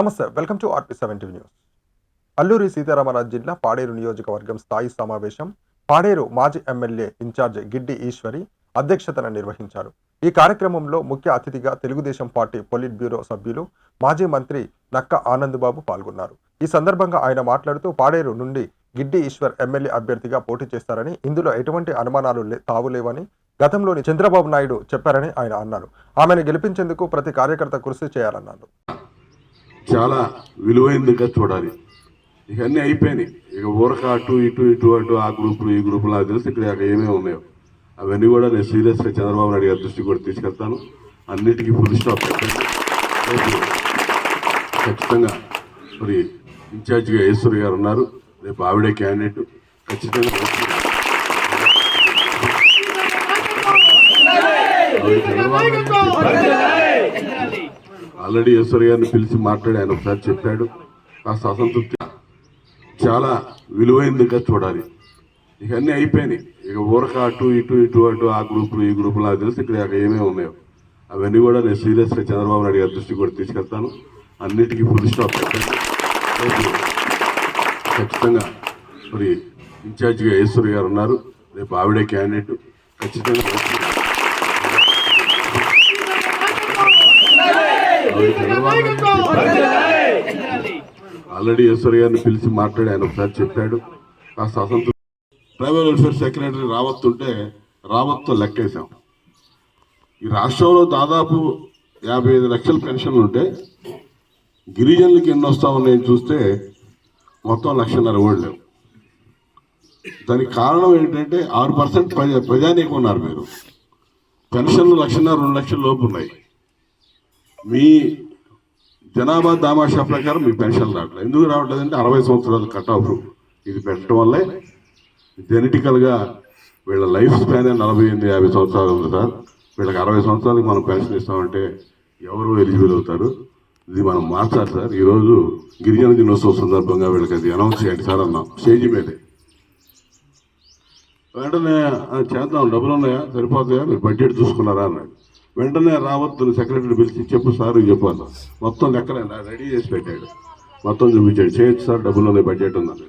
నమస్తే, welcome to RP70 news. Alluri Sitaramaraju జిల్లా పాడేరు నియోజకవర్గం స్థాయి సమావేశం పాడేరు మాజీ ఎమ్మెల్యే ఇన్ఛార్జ్ గిడ్డి ఈశ్వరి అధ్యక్షతన నిర్వహించారు. ఈ కార్యక్రమంలో ముఖ్య అతిథిగా తెలుగుదేశం పార్టీ పొలిట్ బ్యూరో సభ్యులు మాజీ మంత్రి నక్క ఆనందబాబు పాల్గొన్నారు. ఈ సందర్భంగా ఆయన మాట్లాడుతూ పాడేరు నుండి గిడ్డి ఈశ్వర్ ఎమ్మెల్యే అభ్యర్థిగా పోటీ చేస్తారని, ఇందులో ఎటువంటి అనుమానాలు తావులేవని గతంలోని చంద్రబాబు నాయుడు చెప్పారని ఆయన అన్నారు. ఆమెను గెలిపించేందుకు ప్రతి కార్యకర్త కృషి చేయాలన్నారు. చాలా విలువైనదిగా చూడాలి. ఇవన్నీ అయిపోయినాయి. ఇక ఊరక అటు ఇటు ఇటు అటు ఆ గ్రూపులు ఈ గ్రూపులు నాకు తెలిసి ఇక్కడ ఏమేమి ఉన్నాయో అవన్నీ కూడా నేను సీరియస్గా చంద్రబాబు నాయుడు గారి దృష్టికి కూడా తీసుకెళ్తాను. అన్నిటికీ ఫుల్ స్టాప్ పెట్టండి. ఖచ్చితంగా మరి ఇన్ఛార్జిగా ఈశ్వరి గారు ఉన్నారు. రేపు ఆవిడే క్యాండిడేట్. ఖచ్చితంగా ఆల్రెడీ ఈశ్వరి గారిని పిలిచి మాట్లాడి ఆయన ఒకసారి చెప్పాడు. కాస్త అసంతృప్తి చాలా విలువైనదిగా చూడాలి. ఇవన్నీ అయిపోయినాయి. ఇక ఊరక అటు ఇటు ఇటు అటు ఆ గ్రూపులు ఈ గ్రూపులు నాకు తెలిసి ఇక్కడ ఏమేమి ఉన్నాయో అవన్నీ కూడా నేను సీరియస్గా చంద్రబాబు నాయుడు గారి దృష్టికి కూడా తీసుకెళ్తాను. అన్నిటికీ ఫుల్ స్టాప్ పెట్టండి. ఖచ్చితంగా మరి ఇన్ఛార్జిగా ఈశ్వరి గారు ఉన్నారు. రేపు ఆవిడే క్యాండిడేట్. ఖచ్చితంగా ఆల్రెడీ ఈశ్వరి గారిని పిలిచి మాట్లాడి ఆయన ఒకసారి చెప్పాడు. కాస్త అసంతృప్తి. ట్రైబల్ వెల్ఫేర్ సెక్రటరీ రావత్ ఉంటే రావత్తో లెక్కేశాం. ఈ రాష్ట్రంలో దాదాపు 55 లక్షల పెన్షన్లు ఉంటే గిరిజనులకి ఎన్ని వస్తా ఉన్నాయని చూస్తే మొత్తం 1,50,000 కూడా లేవు. దానికి కారణం ఏంటంటే 6% ప్రజానీకం ఉన్నారు. మీరు పెన్షన్లు 1,50,000 2 లక్షల లోపు ఉన్నాయి. మీ జనాభా దామాషా ప్రకారం మీ పెన్షన్ రావట్లేదు. ఎందుకు రావట్లేదంటే 60 సంవత్సరాలు కట్ ఆఫ్ ఇది పెట్టడం వల్లే జెనెటికల్గా వీళ్ళ లైఫ్ స్పాన్ 48-50 సంవత్సరాలు ఉంది సార్. వీళ్ళకి 60 సంవత్సరాలకి మనం పెన్షన్ ఇస్తామంటే ఎవరు ఎలిజిబుల్ అవుతారు? ఇది మనం మార్చాలి సార్. ఈరోజు గిరిజన దినోత్సవం సందర్భంగా వీళ్ళకి అది అనౌన్స్ చేయండి సార్ అన్నాం స్టేజ్ మీదే. వెంటనే చేద్దాం, డబ్బులు ఉన్నాయా, సరిపోతాయా, మీరు బడ్జెట్ చూసుకున్నారా అన్నాడు. వెంటనే రావద్దు సెక్రటరీ పిలిచి చెప్పు సార్ చెప్పాను. మొత్తం లెక్కలైనా రెడీ చేసి పెట్టాడు. మొత్తం చూపించాడు. చేయొచ్చు సార్, డబ్బులు ఉన్నాయి, బడ్జెట్ ఉందని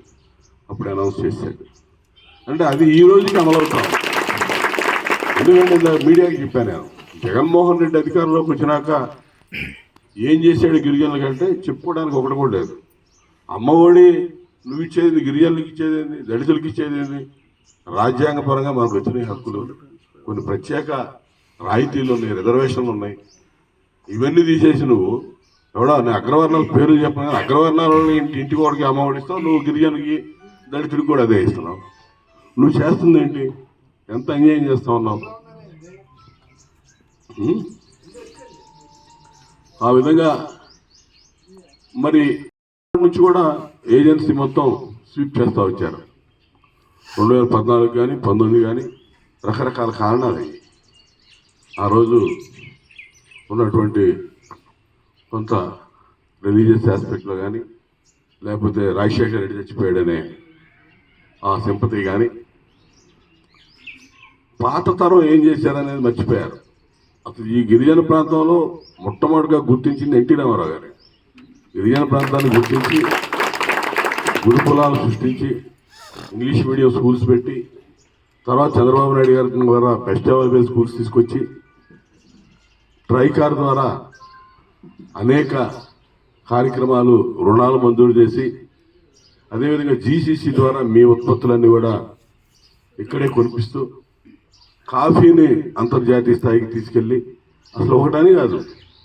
అప్పుడు అనౌన్స్ చేశాడు. అంటే అది ఈ రోజుకి అమలవుతాం. ఎందుకంటే మీడియాకి చెప్పాను నేను, జగన్మోహన్ రెడ్డి అధికారంలోకి వచ్చినాక ఏం చేశాడు గిరిజనులకంటే చెప్పుకోవడానికి ఒకటి కూడా లేదు. అమ్మఒడి నువ్వు ఇచ్చేది, గిరిజనులకు ఇచ్చేదేంది, దళితులకు ఇచ్చేదేంది, రాజ్యాంగపరంగా మనకు వచ్చిన హక్కులు, కొన్ని ప్రత్యేక రాయితీలు ఉన్నాయి, రిజర్వేషన్లు ఉన్నాయి. ఇవన్నీ తీసేసి నువ్వు ఎవడో అగ్రవర్ణాల పేర్లు చెప్పిన అగ్రవర్ణాలని ఇంటికి ఒకటికి అమ్మఒడి ఇస్తావు, నువ్వు గిరిజనులకి దళితుడికి కూడా అదే ఇస్తున్నావు. నువ్వు చేస్తుంది ఏంటి? ఎంత అన్యాయం చేస్తా ఉన్నావు? ఆ విధంగా మరి నుంచి కూడా ఏజెన్సీ మొత్తం స్వీప్ చేస్తూ వచ్చారు. 2014 కానీ 19 కానీ రకరకాల కారణాలు. ఆ రోజు ఉన్నటువంటి కొంత రిలీజియస్ ఆస్పెక్ట్లో కానీ, లేకపోతే రాజశేఖర రెడ్డి చచ్చిపోయాడనే ఆ సింపతి కానీ, పాత తరం ఏం చేశారనేది మర్చిపోయారు. అసలు ఈ గిరిజన ప్రాంతంలో మొట్టమొదటిగా గుర్తించింది ఎన్టీ రామారావు గారు. గిరిజన ప్రాంతాన్ని గుర్తించి గురుకులాలు సృష్టించి ఇంగ్లీష్ మీడియం స్కూల్స్ పెట్టి, తర్వాత చంద్రబాబు నాయుడు గారి ద్వారా బెస్ట్ అవైలబుల్ స్కూల్స్ తీసుకొచ్చి, ట్రైకార్ ద్వారా అనేక కార్యక్రమాలు, రుణాలు మంజూరు చేసి, అదేవిధంగా జీసీసీ ద్వారా మీ ఉత్పత్తులన్నీ కూడా ఇక్కడే కొనిపిస్తూ కాఫీని అంతర్జాతీయ స్థాయికి తీసుకెళ్ళి, అసలు ఒకటని కాదు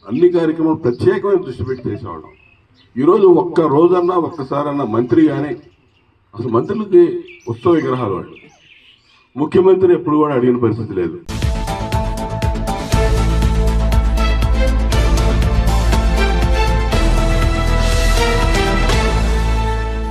అన్ని కార్యక్రమాలు ప్రత్యేకమైన దృష్టి పెట్టి చేసేవాళ్ళం. ఈరోజు ఒక్క రోజన్నా ఒక్కసారన్నా మంత్రి కానీ, అసలు మంత్రులకి ఉత్సవ విగ్రహాలు వాళ్ళు, ముఖ్యమంత్రి ఎప్పుడు కూడా అడిగిన పరిస్థితి లేదు.